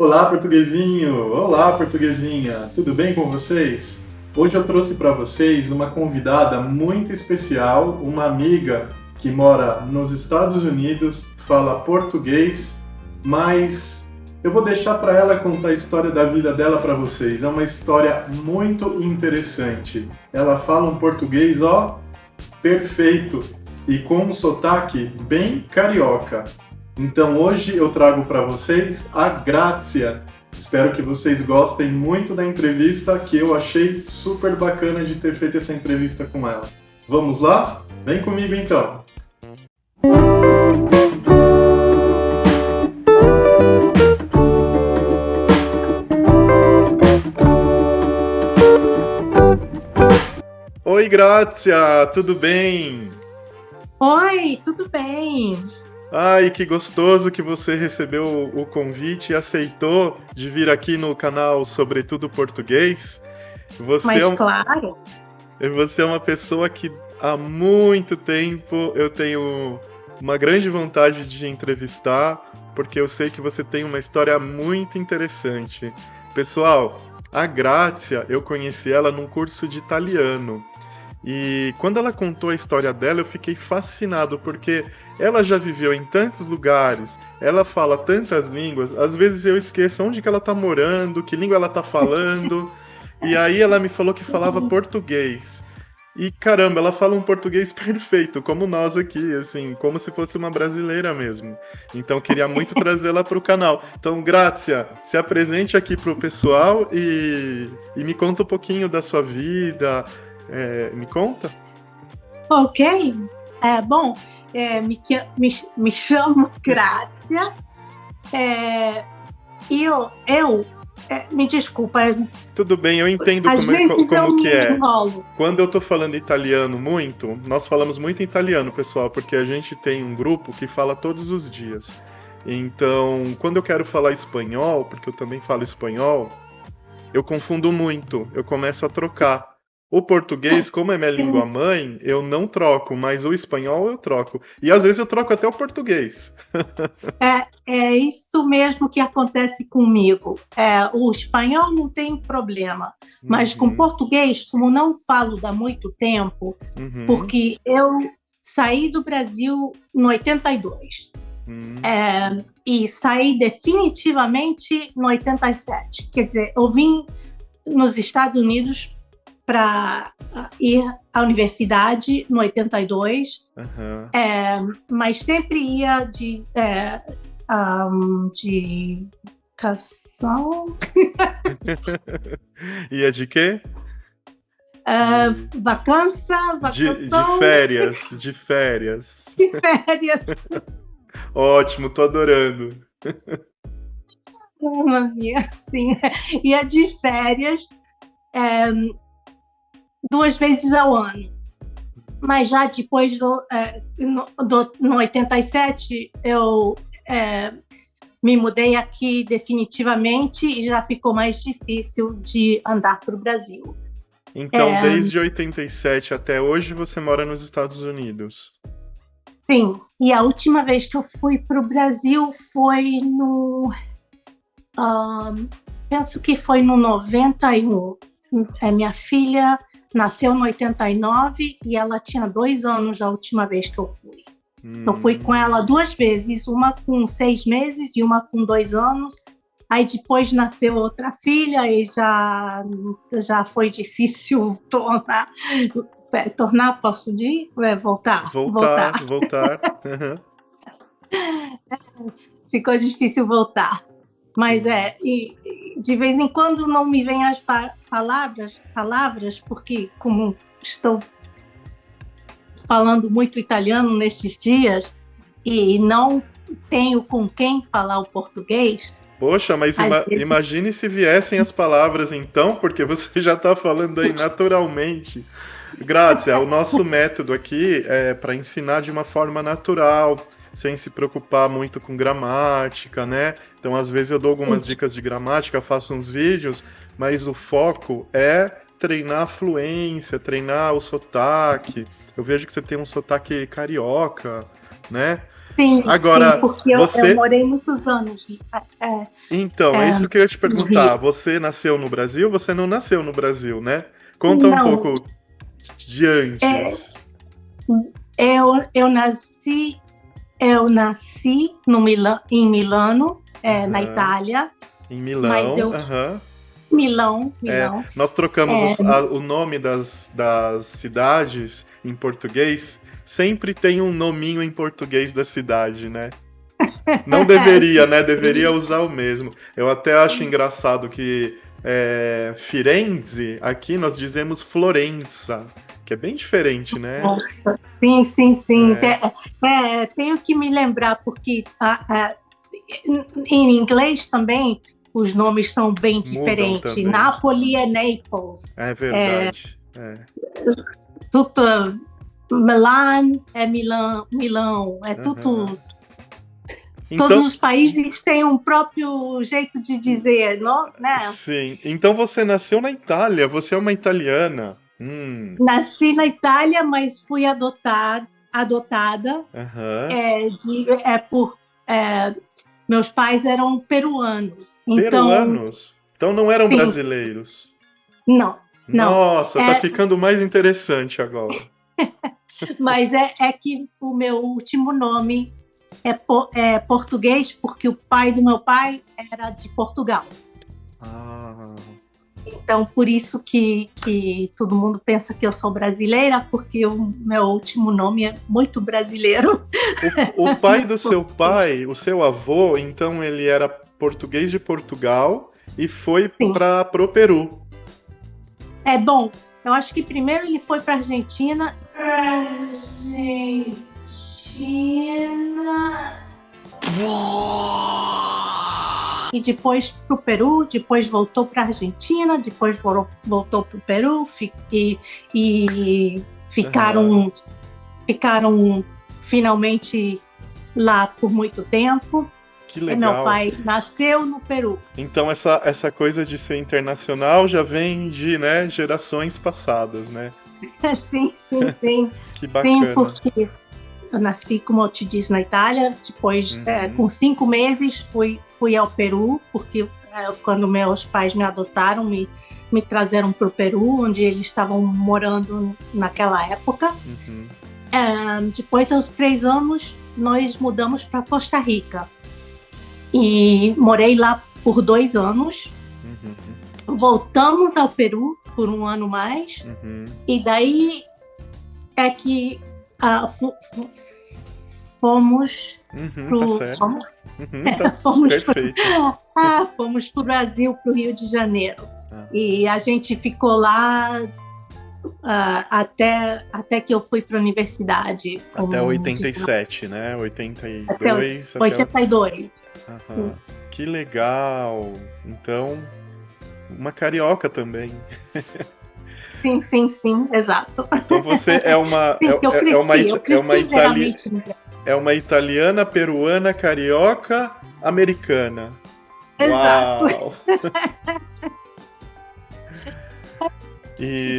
Olá, portuguesinho! Olá, portuguesinha! Tudo bem com vocês? Hoje eu trouxe para vocês uma convidada muito especial, uma amiga que mora nos Estados Unidos, fala português, mas eu vou deixar para ela contar a história da vida dela para vocês. É uma história muito interessante. Ela fala um português, ó, perfeito e com um sotaque bem carioca. Então hoje eu trago para vocês a Grazia. Espero que vocês gostem muito da entrevista, que eu achei super bacana de ter feito essa entrevista com ela. Vamos lá? Vem comigo então! Oi, Grazia! Tudo bem? Oi, tudo bem? Ai, que gostoso que você recebeu o convite e aceitou de vir aqui no canal Sobretudo Português. Você é, Mas claro, você é uma pessoa que há muito tempo eu tenho uma grande vontade de entrevistar, porque eu sei que você tem uma história muito interessante. Pessoal, a Grazia, eu conheci ela num curso de italiano. E quando ela contou a história dela, eu fiquei fascinado, porque ela já viveu em tantos lugares, ela fala tantas línguas, às vezes eu esqueço onde que ela tá morando, que língua ela tá falando, e aí ela me falou que falava português. E caramba, ela fala um português perfeito, como nós aqui, assim, como se fosse uma brasileira mesmo. Então queria muito trazê-la para o canal. Então, Grazia, se apresente aqui pro pessoal e me conta um pouquinho da sua vida. Me conta? ok. Bom, me chamo Grazia. Me desculpa, Tudo bem, eu entendo às vezes eu como me que é. enrolo. Quando eu tô falando italiano muito, nós falamos muito italiano, pessoal, porque a gente tem um grupo que fala todos os dias. Então, quando eu quero falar espanhol, porque eu também falo espanhol, eu confundo muito, eu começo a trocar. O português, como é minha língua mãe, eu não troco, mas o espanhol eu troco. E às vezes eu troco até o português. É isso mesmo que acontece comigo. O espanhol não tem problema, mas com Uhum, português, como não falo há muito tempo, uhum, porque eu saí do Brasil em 82. uhum. E saí definitivamente no 87. Quer dizer, eu vim nos Estados Unidos para ir à universidade no 82, Aham. mas sempre ia de educação, E é de quê? De vacação férias, de férias. e férias. Ótimo, tô adorando. Assim, ia de férias duas vezes ao ano. Mas já depois, no 87, eu me mudei aqui definitivamente e já ficou mais difícil de andar para o Brasil. Então, desde 87 até hoje, você mora nos Estados Unidos. Sim, e a última vez que eu fui para o Brasil foi penso que foi no 91. Minha filha nasceu no 89 e ela tinha 2 anos a última vez que eu fui. Eu fui com ela 2 vezes, uma com 6 meses e uma com 2 anos. Aí depois nasceu outra filha e já foi difícil tornar, posso dizer? Voltar. Voltar. Uhum. Ficou difícil voltar. Mas e de vez em quando não me vêm as palavras, porque como estou falando muito italiano nestes dias e não tenho com quem falar o português. Poxa, mas imagine se viessem as palavras então, porque você já está falando aí naturalmente. Grazia, o nosso método aqui é para ensinar de uma forma natural, sem se preocupar muito com gramática, né? Então, às vezes eu dou algumas dicas de gramática, faço uns vídeos, mas o foco é treinar a fluência, treinar o sotaque. Eu vejo que você tem um sotaque carioca, né? Sim, Agora, sim, porque eu morei muitos anos. Então, é isso que eu ia te perguntar. Você nasceu no Brasil? Você não nasceu no Brasil, né? Conta um Não, pouco de antes. eu nasci em Milano, na Itália, Em mas Milão, aham. Milão. Nós trocamos o nome das cidades em português. Sempre tem um nominho em português da cidade, né? Não deveria, né? Deveria usar o mesmo. Eu até acho engraçado que Firenze, aqui nós dizemos Florença, que é bem diferente, né? Nossa, sim. Tenho que me lembrar, porque em inglês também os nomes são bem diferentes. Nápoles é Naples. É verdade. Tudo, Milan é Milão. É tudo. Então, todos os países têm um próprio jeito de dizer, não? Né? Sim. Então você nasceu na Itália. Você é uma italiana. Nasci na Itália, mas fui adotada. Meus pais eram peruanos. Peruanos? Então não eram sim. brasileiros? Não. Nossa, tá ficando mais interessante agora. Mas é que o meu último nome é português, porque o pai do meu pai era de Portugal. Então, por isso que todo mundo pensa que eu sou brasileira, porque o meu último nome é muito brasileiro. O pai do seu pai, o seu avô, então ele era português de Portugal e foi pro Peru. Bom, eu acho que primeiro ele foi para Argentina. E depois para o Peru, depois voltou para a Argentina, depois voltou para o Peru e ficaram finalmente lá por muito tempo. Que legal. E meu pai nasceu no Peru. Então essa coisa de ser internacional já vem de, né, gerações passadas, né? Sim. Que bacana. Sim, porque eu nasci, como eu te disse, na Itália. Depois, com 5 meses, fui ao Peru, porque quando meus pais me adotaram, me trazeram para o Peru, onde eles estavam morando naquela época. Depois, aos 3 anos, nós mudamos para Costa Rica. E morei lá por 2 anos. Voltamos ao Peru por 1 ano mais. E daí é que fomos fomos pro Brasil, pro Rio de Janeiro. E a gente ficou lá até que eu fui para a universidade. Até 87, né? 82. 82. Que legal! Então, uma carioca também. Sim, exato. Então você é uma italiana, peruana, carioca, americana. Exato. Uau!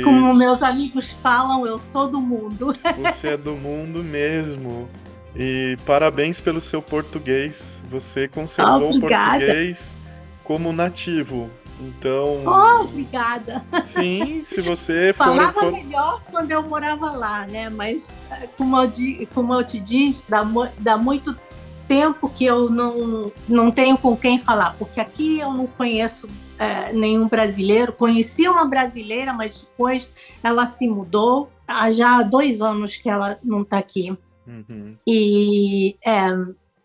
Como meus amigos falam, eu sou do mundo. Você é do mundo mesmo. E parabéns pelo seu português. Você conservou o português como nativo. Então. Obrigada. Sim, se você falava melhor quando eu morava lá, né? Mas como eu te disse, dá muito tempo que eu não tenho com quem falar, porque aqui eu não conheço nenhum brasileiro. Conheci uma brasileira, mas depois ela se mudou. Há já 2 anos que ela não está aqui. E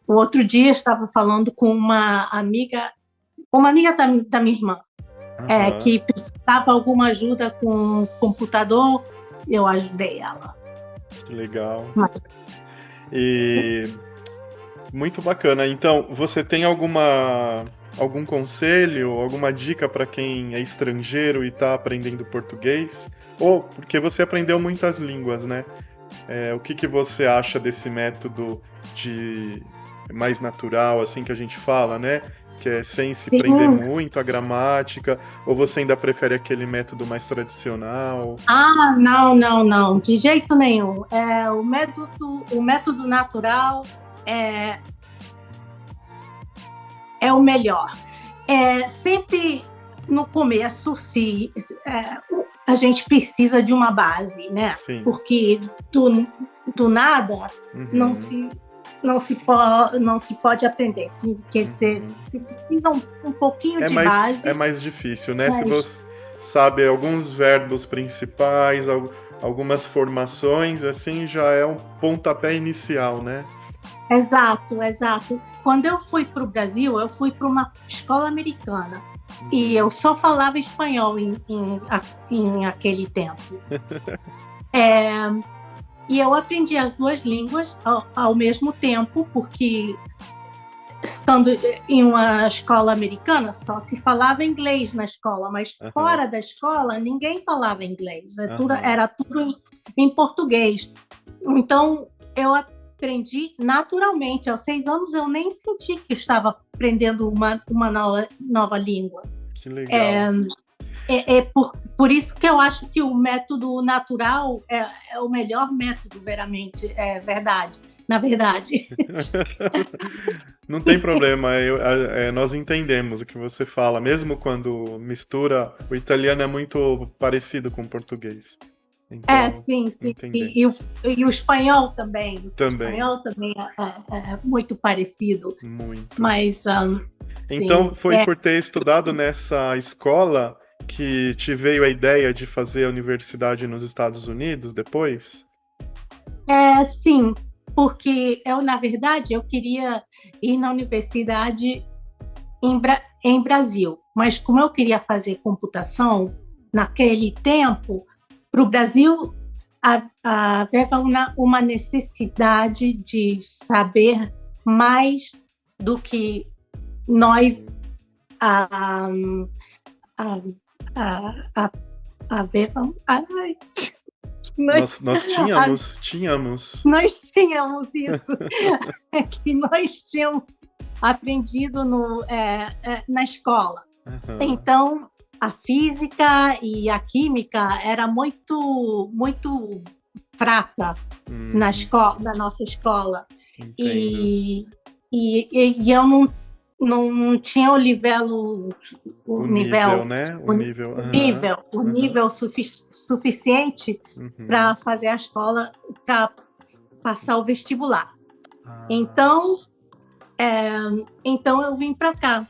o outro dia estava falando com uma amiga da minha irmã, que precisava alguma ajuda com o computador. Eu ajudei ela. Que legal. E muito bacana. Então, você tem algum conselho, alguma dica para quem é estrangeiro e está aprendendo português? Ou porque você aprendeu muitas línguas, né? O que você acha desse método de mais natural, assim que a gente fala, né? Que é sem se prender muito à gramática, ou você ainda prefere aquele método mais tradicional? Não, de jeito nenhum. O método natural é, é o melhor. Sempre no começo, a gente precisa de uma base, né? Sim. Porque do nada não se pode aprender. Quer dizer, se precisa um pouquinho de base. É mais difícil, né? Se você sabe alguns verbos principais, algumas formações, assim, já é um pontapé inicial, né? Exato. Quando eu fui para o Brasil, eu fui para uma escola americana. E eu só falava espanhol em aquele tempo. E eu aprendi as duas línguas ao mesmo tempo, porque estando em uma escola americana, só se falava inglês na escola, mas fora da escola ninguém falava inglês. Era tudo em português. Então, eu aprendi naturalmente. Aos 6 anos, eu nem senti que estava aprendendo uma nova língua. Que legal. Por isso que eu acho que o método natural é o melhor método, verdade. Na verdade. Não tem problema, nós entendemos o que você fala, mesmo quando mistura, o italiano é muito parecido com o português. Então, sim. E o espanhol também. Também. O espanhol também é muito parecido. Muito. Mas, então, foi por ter estudado nessa escola que te veio a ideia de fazer a universidade nos Estados Unidos depois? Sim, porque na verdade, eu queria ir na universidade em Brasil. Mas como eu queria fazer computação, naquele tempo, para o Brasil, havia uma necessidade de saber mais do que nós Nós tínhamos. Nós tínhamos isso, que nós tínhamos aprendido na escola. Então, a física e a química era muito, muito fraca na nossa escola. E eu não tinha o nível suficiente para fazer a escola, para passar o vestibular. Então eu vim para cá.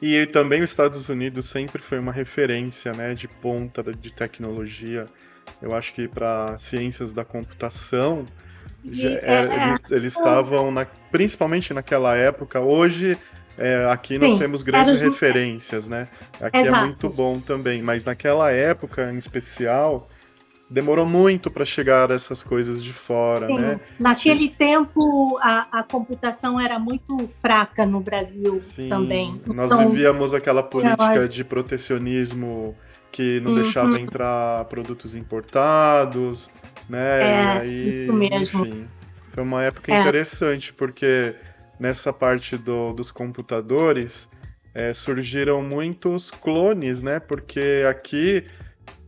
E também os Estados Unidos sempre foi uma referência, né, de ponta de tecnologia. Eu acho que para ciências da computação, eles estavam, principalmente naquela época. Hoje, aqui nós temos grandes referências, né? Aqui é muito bom também, mas naquela época, em especial, demorou muito para chegar essas coisas de fora, né? Naquele tempo, a computação era muito fraca no Brasil também. Nós vivíamos aquela política de protecionismo que não deixava entrar produtos importados, né? E aí, isso mesmo. Enfim, foi uma época interessante, porque nessa parte dos computadores surgiram muitos clones, né? Porque aqui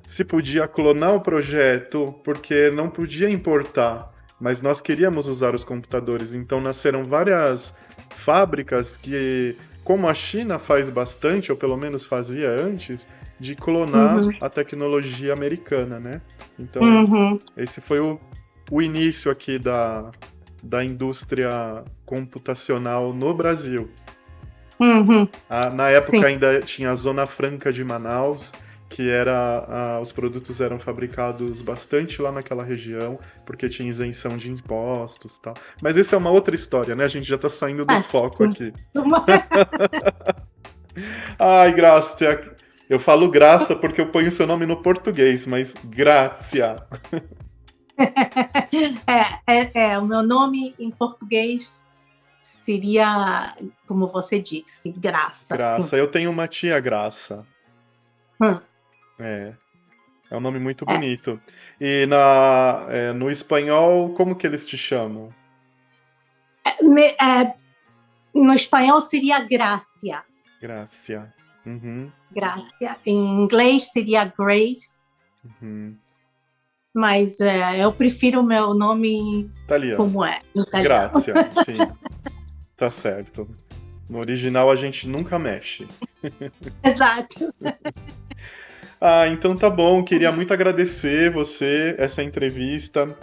se podia clonar o projeto porque não podia importar, mas nós queríamos usar os computadores, então nasceram várias fábricas que, como a China faz bastante, ou pelo menos fazia antes, de clonar a tecnologia americana, né? Então, esse foi o início aqui da indústria computacional no Brasil. Na época ainda tinha a Zona Franca de Manaus, que os produtos eram fabricados bastante lá naquela região, porque tinha isenção de impostos e tal. Mas essa é uma outra história, né? A gente já tá saindo do foco aqui. Ai, Grácia. Eu falo Graça porque eu ponho seu nome no português, mas Grácia. O meu nome em português seria, como você disse, Graça. Graça. Eu tenho uma tia Graça. É um nome muito bonito. E no espanhol, como que eles te chamam? No espanhol seria Gracia. Gracia. Gracia. Em inglês seria Grace. mas eu prefiro o meu nome Italiano. como é, no italiano. Grazia, sim. Tá certo. No original a gente nunca mexe. Exato. Então tá bom. Queria muito agradecer você, essa entrevista.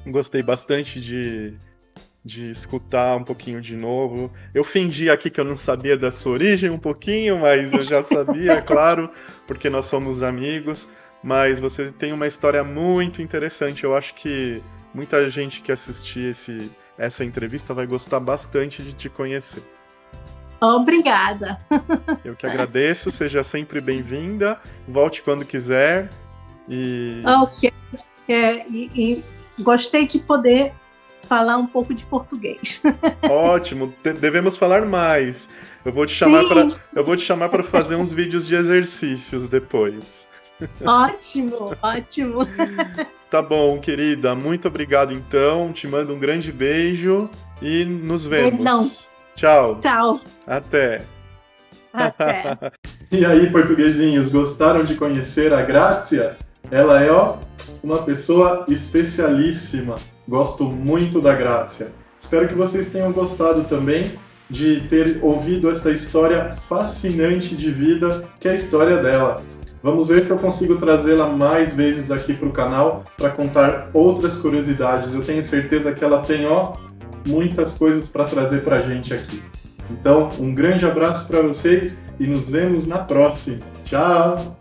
Gostei bastante de escutar um pouquinho de novo. Eu fingi aqui que eu não sabia da sua origem um pouquinho, mas eu já sabia, claro, porque nós somos amigos. Mas você tem uma história muito interessante. Eu acho que muita gente que assistir essa entrevista vai gostar bastante de te conhecer. Obrigada. Eu que agradeço, seja sempre bem-vinda. Volte quando quiser. Ok. E gostei de poder falar um pouco de português. Ótimo, devemos falar mais. Eu vou te chamar para fazer uns vídeos de exercícios depois. Ótimo, ótimo. Tá bom, querida. Muito obrigado, então. Te mando um grande beijo e nos vemos. Beijão. Tchau. Tchau. Até. Até. E aí, portuguesinhos, gostaram de conhecer a Grazia? Ela é, uma pessoa especialíssima. Gosto muito da Grazia. Espero que vocês tenham gostado também de ter ouvido essa história fascinante de vida, que é a história dela. Vamos ver se eu consigo trazê-la mais vezes aqui para o canal para contar outras curiosidades. Eu tenho certeza que ela tem, muitas coisas para trazer para a gente aqui. Então, um grande abraço para vocês e nos vemos na próxima. Tchau!